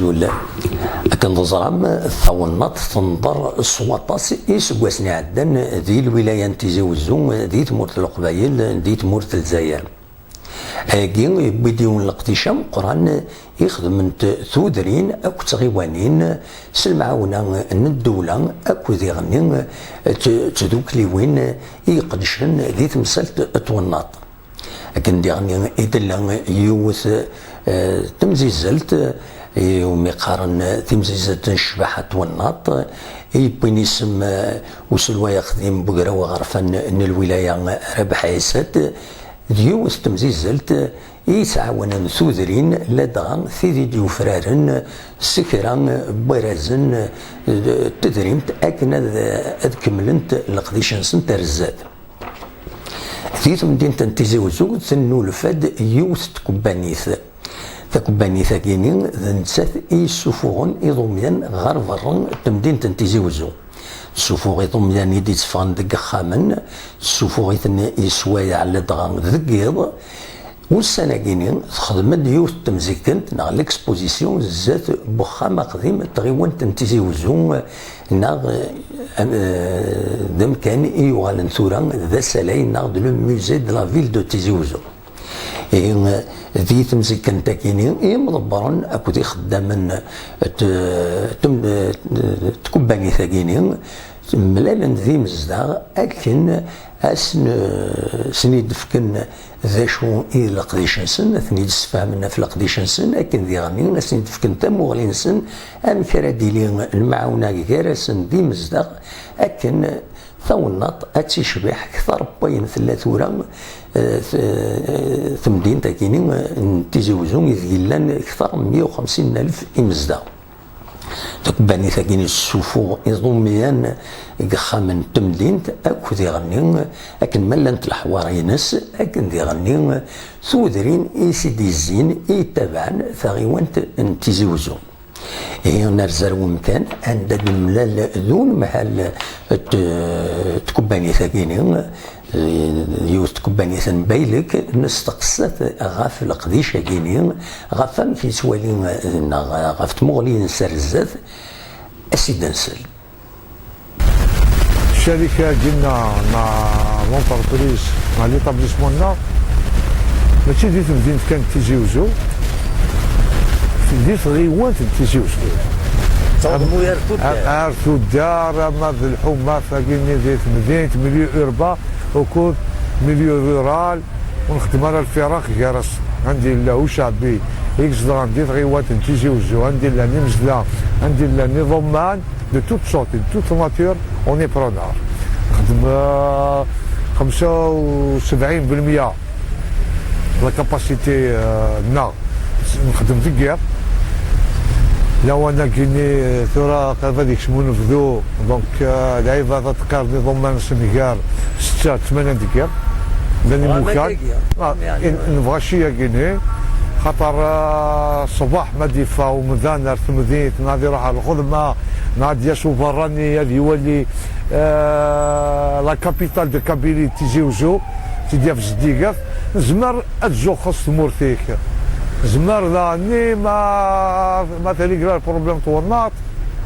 ولا لكن تزرم ثونط تنظر الصواطاس يسقسني عدن ذي الولايه تيزي وزو ذي تمورت القبايل ذي تمورت الجزائر هاكي بديون الاقتشام قران يخدم ثودرين اكو تغيوانين سلمعاونا الدوله اكو ذي غني تذوك لي وين يقدشن ذي تمثلت توناط لكن دي غني يدل يوث تمزيزلت يوم يقارن تمزيزة الشباحة والناط يبين اسم وسلوى يخدم بقرا وغرفان ان الولاية ربح يسات ديوث تمزيزلت يسعاون ثوذرين لدغا ثيدي ديو فرارن سكران برازن تدريمت اكنا اذكملنت القديشن سنت رزاد ثيث مدينة تنتيزي وزوج ثنو الفد يوث تكبانيث تكبانيث كيني ذنسات يسوفون يضميان غير فرن تمدينة تنتيزي وزوج السفوغ يضميان يدي تفان دق خامن السفوغ يسواي على دغان ذقيض والسنة كيني تخدم ديوث تمزيكنت نا ليكسبوزيسيون زات بخامة قديم تغيوان تنتيزي وزوج نا دم كان يوغالن ثورا ذا سلاي نا دو لو موزي دو لا فيل دو تيزي وزوج ذي تمزيكن تاكيني مضبرا اكو ذي خداما تكباني ثاكيني ملالا ذي مزداغ اكن سنيد فكن ذا شو الى قديشنسن ثني تسفهمنا في القديشنسن اكن ذي غني سنيد فكن تموغلينسن ام كراديلي المعاونه كارسن ذي مزداغ اكن ثونط اتشي شبيح كثر بين ثلاثورا ثمدين تاكيني تيزوزون يذيلان اكثر من 150,000 امزدا تكباني ثاكيني السفو يضميان يقخامن تمدين اكو ذي غني اكن ملانت الحوار ينس اكن ذي غني ثودرين يسيدي الزين يتابعن ثاغيوانت تيزوزون نرزر ومكان عند الملال ذون محل تكباني ثاكيني يوث تكباني ثنبايلك نستقصت غاف القديشة كيني غافا في سوالي غاف تمغلي نسرزات اسيد نسل الشركة جينا مع لونتربريز مع ليطابليسمون ماشي ديت مدينة كانت تيجي وزو ديت غيوانت تيجي وزو تنظموا عرفتو الدار اما الحومه فاكيني ديت مدينه مليو اوربا وكود مليو رورال ونخدم على الفراق كراس عندي لا شعبي اكس عندي غيوات تيجي وزو عندي لا نمزله عندي لا نظمان دو توت سورت دو توت ناتور اوني برونار نخدم 75% لا كاباسيتي نا نخدم في الكير لو انا كيني ثورة قريبا يكشمون نفذو دونك العيبة تقار نظام السنغال 6 8 دقيقة لاني موكال نبغى شي كيني خاطر الصباح ما ديفا ومذان رث مدينة نادي روح على الخدمة نادي يشوف براني هذا يولي لا كابيتال دو كابيلي تيجي وزو تيديها في الزديقات زمر اتجو خص مورثيك زمر لاني ما تلقى البروبليم تورنات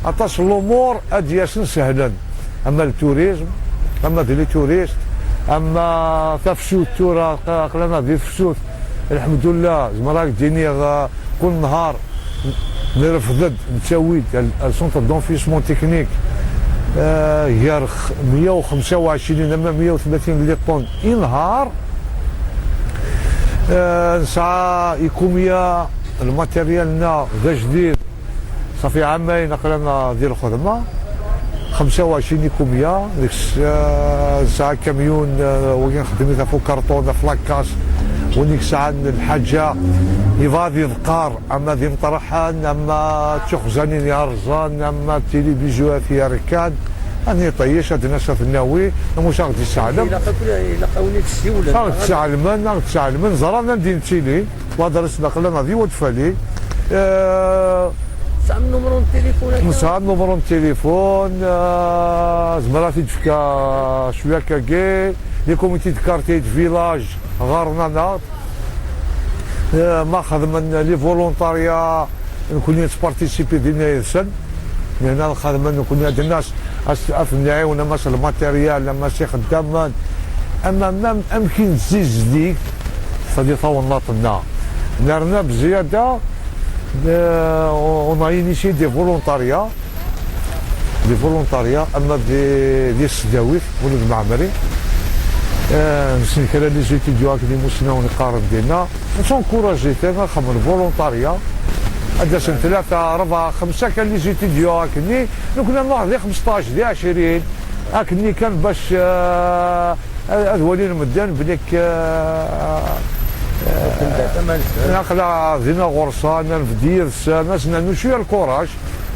عطاش الامور ادياسن سهلا اما التوريزم اما ديلي توريست اما تفشوت تورا قلنا دي فشوت الحمد لله زمراك ديني كل نهار نرفض نتسويد السونتر دونفيسمون تكنيك غير 125 اما 130 لي طون نهار نسعى يكوميا الماتيريالنا ذا جديد صافي عامين قلنا ديال الخدمه 25 يكوميا ديك الساعه كاميون وين خدمتها فوق كرطون في لاكاس وديك الساعه الحاجه يفادي ذقار اما ذي مطرحان اما تخزانين يا رزان اما التلفزيونات يا ركان اني طيش هاد الناس في الناوي مش غادي تسعلم الى قوني تسيوله غادي تسعلم زرانا ندين تيلي ودرس نقلنا ذي ودفالي سام نمرو التليفون مسام نمرو التليفون زمراتي تفكا شويه كاكي لي كوميتي دو كارتي دو فيلاج غارنا ناض ما خدم لي فولونتاريا نكون نتبارتيسيبي ديالنا يرسل لان الخدمه نكون هاد الناس نعاون ماشي الماتيريال لا ماشي خدامان اما ما امكن تزيد ديك فدي طولنا دارنا بزياده اون انيشي دي فولونتاريا اما دي السداويف ولد معمري نسن كلا لي زيتيديو كي موسنا ونقارن ديالنا نسونكوراجي تاعنا خمر فولونتاريا هذا سنه 3 4 5 كان لي زيتيديو هاكني كنا نروح دي 15 دي 20 هاكني كان باش ولينا مدان بليك ناخذ زينا غرسان في دير ناس شويه الكوراج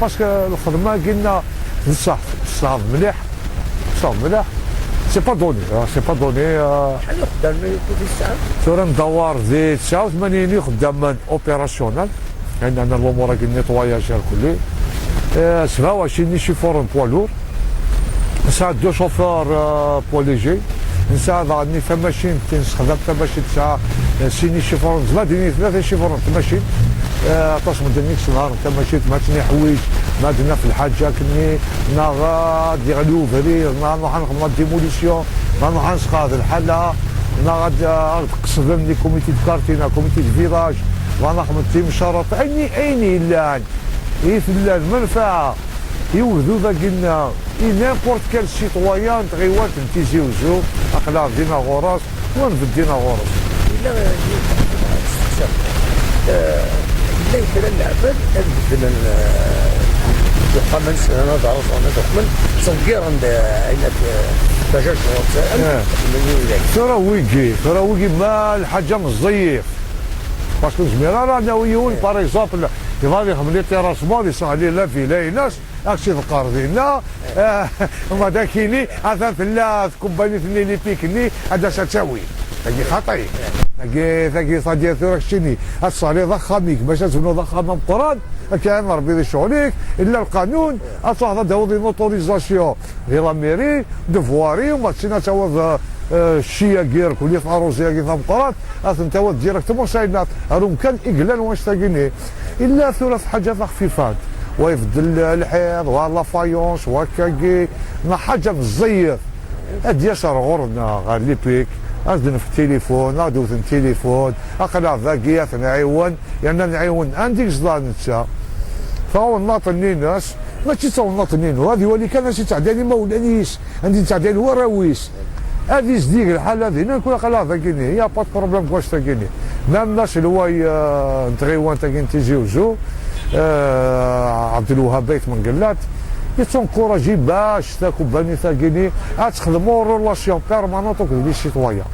باسكو الخدمه قلنا بصح مليح سي با دوني شحال خدام في الساعه؟ ثورة ندور في 89 خدام اوبيراسيونال عندنا الامور كي نيطواياج الكلي 27 شيفور بوالور نساعد دو شوفور بوليجي نساعد غادي في ماشين تنستخدم في ماشين تاع سيني شيفور زلاديني 3 شيفور ماشين طاش من دنيك نهار انت ماشي تماتني حوايج ما درنا في الحاجه كني نغا ديالو فري نروح نخدم ديموليسيون نروح نسقاد الحاله نغا تقصدني كوميتي كارتينا كوميتي فيلاج ونخدم تيم شرط عيني لان في المنفعه يوذو ذا قلنا نيمبورت كال سيتويان تغيوات نتيزي وزو اخلاق دينا غراس ونفدينا غراس الا لا يكرا العباد نبدل يقامن سنة دارس وانا تقمن صنقير عند عينات بجاج ترى ويجي ما الحاجة مزيف باسكو زميرة رانا ويون باغ اكزومبل يفالي خملي تيراسمون يسهل لا في لا ناس اكسي القاردينا وما داكيني هذا ثلاث كومباني لي بيكني هذا ستساوي هذه خطي ثاقي صديق ثورك شني الصالي ضخاميك باش تزنو ضخامه مقران كان ربي ذي شغليك الا القانون اصلا داوضي نوتوريزاسيون غير لا ميري دفواري وما تسينا تاوض الشيا كير كولي فاروزيا كي مقران انت تاوض ديريكتومون سايدات هاروم كان اقلان واش تاقيني الا ثلاث حاجات خفيفات ويفدل الحيض ولا فايونس وكاكي حاجه مزيف هاد ياسر غورنا غير لي بيك أزدن في التليفون أدوث التليفون أقلع ذاكيات نعيون يعني نعيون عندك زلان نتا فهو ناطني ناس ماشي تو ناطني هذه ولي كان ماشي تعداني ما ولانيش عندي تعداني وراويس هذه صديق الحال هذه نقول قلع ذاكيني هي با بروبليم كواش تاكيني مام الناس اللي هو نتغيوان تاكين تيجي وزو عبد الوهاب بيت من قلات يتنكوراجي باش تاكو باني تاكيني تخدموا رولاسيون بيرمانونت وكذا لي سيتويان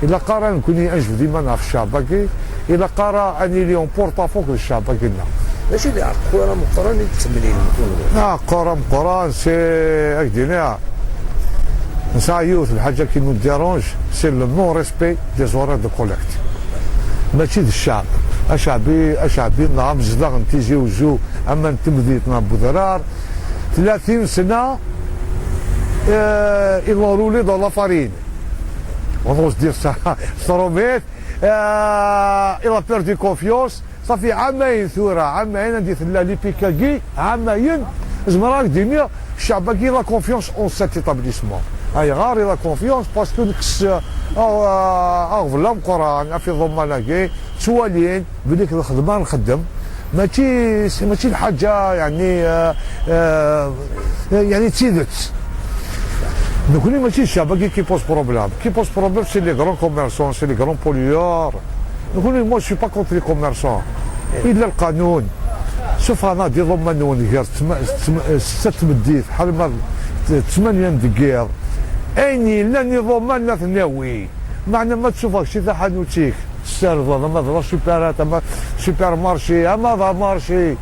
الا قرا نكوني انجب ديما نعرف الشعب الا قرا اني اليوم بورطافوك للشعب كنا ماشي اللي عرف قرا مقران تسملين نكونوا قرا مقران سي اكدينا نسايوث الحاجه كي نو ديرونج سي لو نو ريسبي دي زورات دو كوليكت ماشي الشعب اشعبي نعم زلاغ تيجي وجو اما نتمديتنا بودرار 30 سنه ينوروا لي دو لافارين ونوص دير ستروميت الى بيردي كونفيونس صافي عامين ثوره عامين ندير لا لي بيكاكي عامين زمراك دينيا الشعب كي لا كونفيونس اون سيت ايتابليسمون هاي غاري لا كونفيونس باسكو نكس فلا القران في ضمانكي سوالين بديك الخدمه نخدم ماشي الحاجه يعني تيدت نكوني ماشي الشعب كي بوز بروبليم سي لي غران كوميرسون سي لي غران بوليور نكوني مو سي با كونتر لي كوميرسون الا القانون شوف انا دي ضمان ونغير ست مديت بحال ما 8 دقيقه اني لا نظام لا ثناوي معنى ما تشوفك شي حانوتيك السرده ما سوبرات ما سوبر مارشي ما مارشي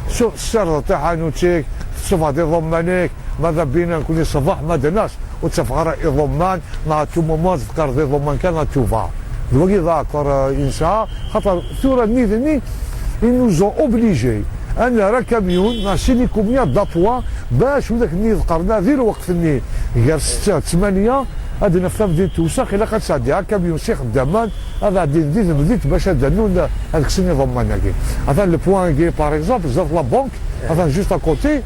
شوف السرده تاع حانوتيك تشوف هذه ضمانيك ماذا بينا نكون الصباح ما درناش وتفغر ضمان نعطيو مومون تذكر ذي ضمان كان تشوفها دلوقتي ذاكر انشاء خاطر ثوره نيذني انوزو اوبليجي انا راه كاميون ماشي لي كوميا دابوا باش وذاك النيذ قرنا ذير وقت النيل غير 6 8 هذه نفسها بديت توسخ الا كتسعديها كاميون سي خدامان هذا غادي بديت باش هذا هذاك السن ضمنا كي هذا لو بوان كي باغ اكزومبل زرت لا بونك هذا جوست اكوتي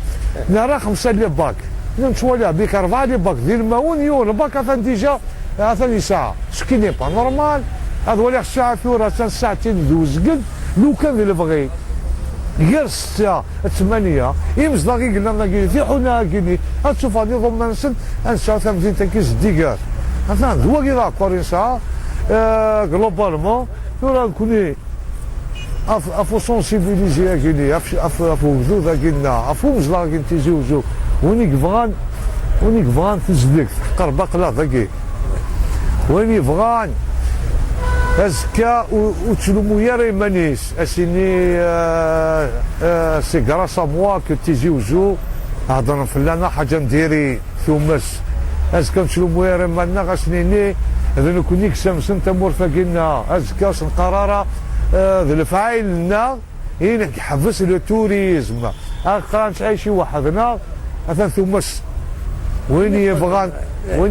نرى 5 لي باك نتولى بك 4 لي باك ديال الماون يو الباك هذا ديجا هذا ساعه سكي ني با نورمال هذا ولا الساعه ثورة ساعتين دوز قد لو كان اللي بغي غير 6 8 يمز لاغي قلنا لنا في حنا كيني تشوف هذه ضمن سن انسى 30 تنكيز ديكار مثلا هو كي داكور ساعه جلوبالمون ولا كوني افو سونسيبيليزي كيني افو وجود كينا افو مزلا كي تيجي وجو ونيك فغان تزلك قرب قلا ذاكي ويني فغان ازكا وتشلمو يا ريمانيس اسيني سي غراس موا كو تيجي وجو هضرنا فلانا حاجه نديري ثومس ازكا تشلمو يا ريمانا غاسنيني اذا كونيك سامسون تمور فاكينا ازكا سنقراره ذا الفاعل لنا هنا حبس لو توريزم اقرا شي شي وحدنا مثلا ثومس وين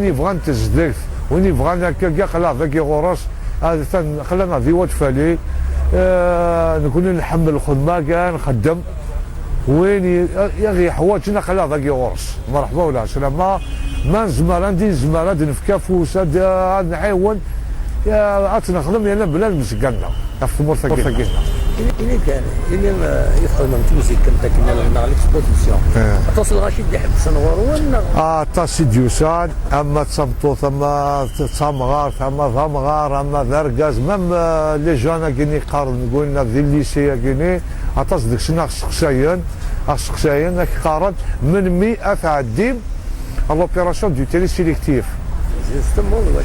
يبغان تزدك وين يبغان هكا كاع خلا ذاك غورس هذا خلانا ذيوات فالي نكون نحمل الخدمه كاع نخدم وين يا غي حوايجنا خلا ذاك غورس مرحبا ولا سلامه ما نزمر عندي زمر هاد نفكا فوس هاد نعاون يا نخدم انا بلا المسكنه في مور فاكينا اللي كان اللي يدخل من تونسي كنت كنا ليكسبوزيسيون اتصل رشيد يحب صنوار ولا تاسي ديوسان اما تصمتو ثم تصمغار ثم ضمغار اما ذرقاز مام لي جانا كيني قارن قلنا ذي الليسي كيني عطاس ديك سنة سقسايين قارن من 100 عديم لوبيراسيون دو تيلي سيليكتيف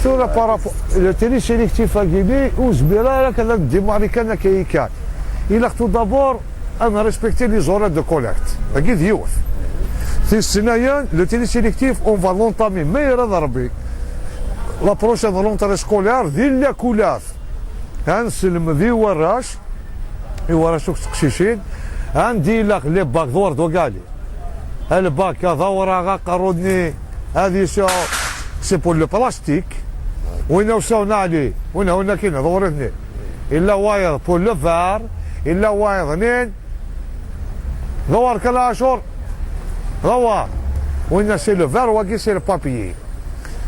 سورة بارابو لو تيلي سيليكتيف كيني وزبيرا كذا ديماري كان كيكان il a tout d'abord à respecter les horaires de collecte. Le télésélectif, on va l'entamer, mais la prochaine rentrée scolaire, il y a coulaf. C'est le midi ou arrache, et ou arrache تقشيشين. عندي لك لي باك دور دوغالي. الباك هذا ورا قاروني هذه شو سي بور لو بلاستيك. وين وصلنا عليه؟ هنا كاين دورتني. إلا واير بور لو فار. إلا واحد اثنين دوار كلا أشهر دوار وإن سي لو فار وكي سي البابيي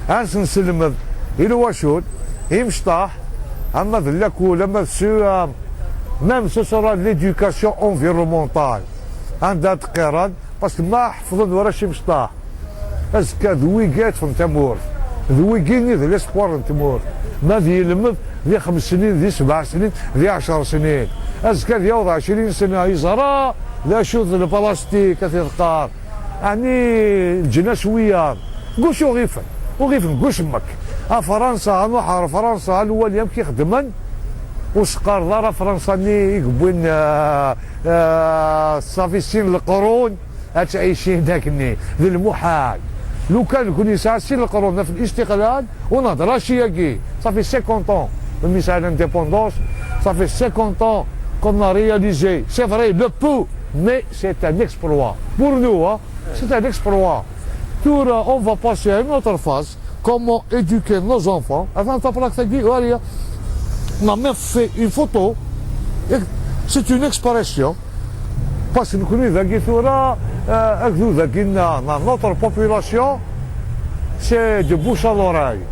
أنس نسلم إلى واشود يمشطاح أما ذلاكول أما السوام ميم سو سورا ليدوكاسيون انفيرومونتال عندها تقيران باسكو ما حفظن ورا شي مشطاح اسكا ذويكات في تمور ذويكيني ذي ليسبوار تمور ما ذي يلمذ ذي 5 سنين ذي 7 سنين ذي 10 سنين اسكا يوضع 20 سنه يزرع لا شوف البلاستيك كثير يعني الجنا شويه قول شو غيفن قول شمك فرنسا نحر فرنسا الاول يوم كيخدمن وسقار دار فرنسا ني يقبون صافي سين القرون تعيشين داكني ذي المحال لو كان يكون يسعى سين القرون في الاستقلال ونهضر شي صافي 50 ans المساعد الانديبوندونس صافي 50 ans qu'on a réalisé. C'est vrai, le peu, mais c'est un exploit. Pour nous, hein, c'est un exploit. Tout, on va passer à une autre phase. Comment éduquer nos enfants. Avant de on a même fait une photo. C'est une expression. Parce que nous connaissons dans notre population, c'est de bouche à l'oreille.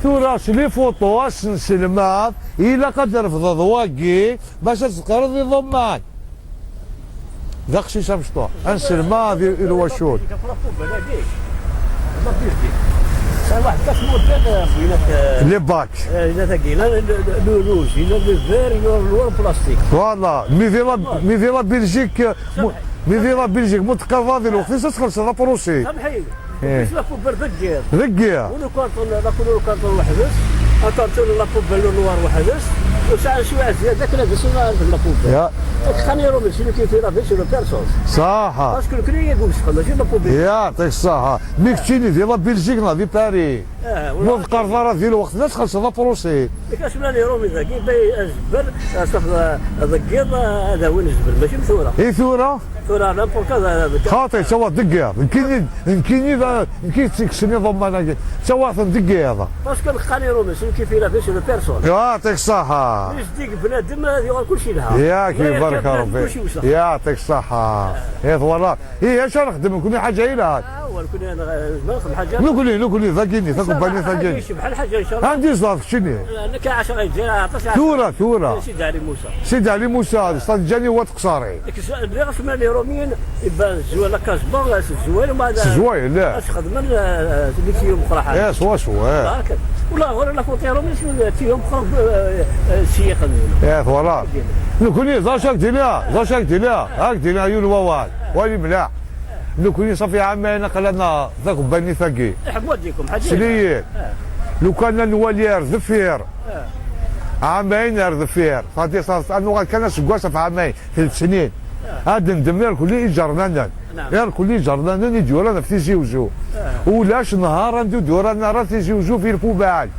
ثورة لي فوتو سلمات إلا قدر في ضواقي باش تقرض ضمان ذاك شي سامشطو انسلما ديال الوشود واحد كاس موديل خويا لي باك لا تاكينا لو روج لا لو فير لو بلاستيك فوالا مي فيلا بلجيك متقرضه ديال الوقت تخلص لا بروسي سامحي باش لا بوبر ذكيه ونو كارطون لا كارطون وحدس كارطون لا بوبر نوار وحدس وساعة شوية زيادة كنا دسنا في لابوبيل. يا خانيرو من شنو كيف يلعب شنو بيرسون. صح. باسكو الكري يقول شحال ماشي لابوبيل. يعطيك الصحة. ميكتيني ديال بلجيك ناضي باري. مو في قرطرة ديال الوقت لا تخلص هذا بروسي. كاش بلاني رومي ذاكي باي الجبل صافي ذكيض هذا وين الجبل ماشي بثورة. اي ثورة؟ ثورة نابورت هذا خاطي سوا دقيق نكيني تكسني ضمانا سوا دقيق هذا. باسكو الخانيرو من شنو كيف يلعب شنو بيرسون. يعطيك الصحة. مش ديك بنادم هذه كل شيء لها. ياك يبارك ربي. يعطيك الصحة. يا والله هي اش نخدم كل حاجة إلى اول كنا نخدم حاجة. نقول ذاكيني ثاك بالي ثاكيني. بحال حاجة ان شاء الله. عندي صاد شنو؟ انا كاع 10 جا ثورة. سيدي علي موسى. سيدي علي موسى صاد جاني وقت قصاري. بلي غاسمنا لي روميين يبان الزوال كاسبا الزوال وما هذا. زوين لا. اش خدم اللي فيهم فرحة. يا سوا ولا ولا فوتي رومي شنو فيهم خرب السياق. يا والله. نكوني زاشاك دينا هاك دينا يون ووال وين ملاح. نكوني صافي عامين قلنا ذاك بني ثقي. حبوا ديكم حاجة. سليين. لو كان نولي ذفير. عامين ذفير. فاتي صارت انه كان سكواس في عامين 3 سنين. هذا ندمر كل جرنانا. غير كل جرنانا يجوا لنا في تيجيوجو. ولاش نهار ندو دورانا راه تيجيوجو في البوبال.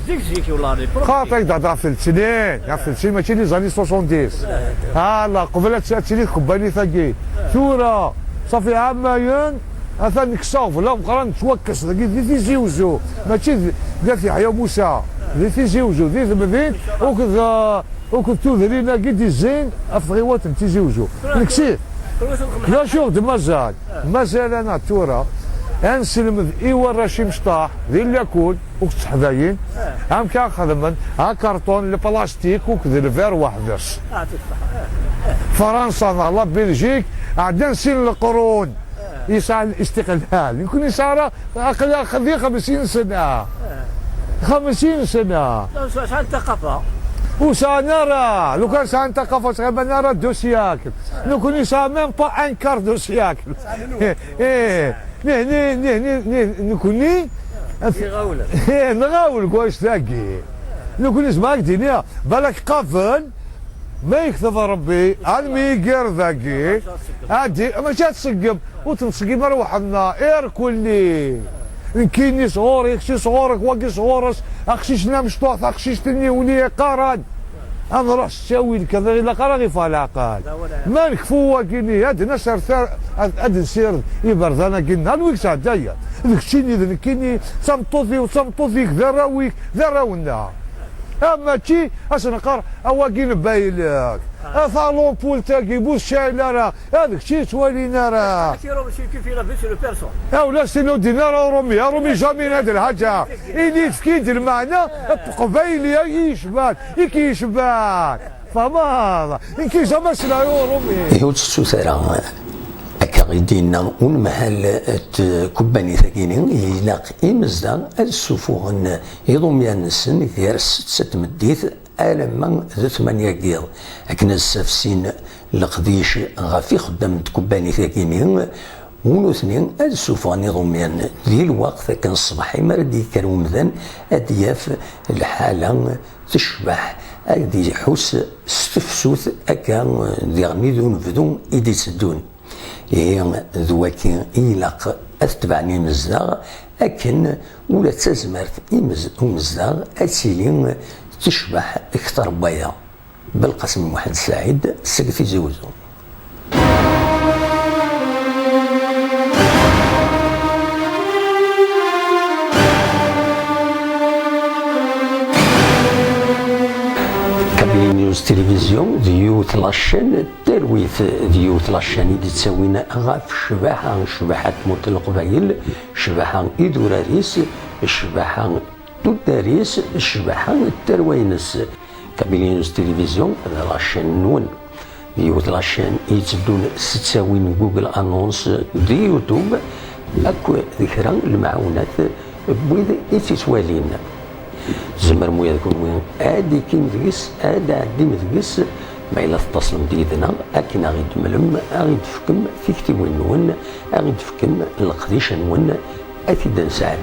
زيك والله خاطر دابا في 3 سنين، في 3 سنين ماشي لي زاني 70. لا قبل 3 سنين خباني ثقي. ثورة صافي عامين هذا نكساو ولا بقرا نتوكس ذي تيجيوجو ماشي قالت يحيى موسى ذي تيجيوجو ذي ذمذين وكذا تذرينا قد الزين افغيوات تيجيوجو نكسير لا شغل مازال انا الثورة انسلم ايوا راشي مشطاح ذي اللي ياكل وكت حذاين هم كان خدمن ها كرتون البلاستيك وكذا الفير وحدش فرنسا الله بلجيك عندنا نسين القرون يسعى الاستقلال يكون يسعى خذي 50 سنة 50 سنة شحال ثقافة وسنرى لو كان سان ثقافة غير نرى 2 سياكل لو كون يسعى ميم با ان كار 2 سياكل نكوني نغاول كواش ثاقي لو كون اسمعك دينيا بالك قافل ما يكتب ربي عاد مي يقر ذاكي عادي ماشي تسقم وتنسقم روحنا اير كلي نكيني صغوري اخشي صغورك واقي صغورس اخشيش نامش طوح اخشيش تني ولي قارد انا روح تساوي كذا الا قرا يفعل عقال ما نكفوا واقيني هاد ناس هاد نسير يبرد انا قلنا الويك ساعه جايه ذكشيني ذكيني صمطوفي ذا راويك ذا راونا اما تي اسنقر اواقين بايلك اثالون بول تاكي بوس شايله راه هذاك شي توالينا راه كيف يلعب لو بيرسون ولا سينو دينار رومي جامي هذا الحاجه اللي تفكيد المعنى قبايلي يشبان يشبان فما هذا يمكن جامي سلايو رومي هو تسوثرا كغيدينا ونمحل كوباني ثقينين يلاق إمزدا السفوغن يضميان السن ديال 6 مديث ألما ذو 8 قيض أكنا السفسين لقديش غافي خدام كوباني ثقينين ونثنين السفوغن يضميان ذي الوقت كان الصباح مرد كانوا مذن أدياف الحالة تشبح أدي يحوس ستفسوث أكا ديغني ذو نفذون إيدي سدون هي ذواكي إلاق أتبعني مزداغ أكن ولا تزمرت مزداغ أتسيلين تشبح أكثر بيا بالقسم واحد سعيد سقفي زوزو نيوز تلفزيون ديوت لاشين ترويث ديوت لاشين اللي تساوينا غاف شباحة موت القبايل شباحة إدوراريس شباحة توداريس شباحة التروينس كابيل نيوز تلفزيون لاشين نون ديوت لاشين يتبدون تساوين جوجل انونس دي يوتيوب اكو ذكرى المعونات بويد يتسوالين زمر مويا يكون وين ادي كيم ذقس ادي عدي مذقس ما إلا تتصلم ديدنا أكن غيد ملم غيد فكم في كتيبوين نون غيد فكم القديش نون أكيد نساعد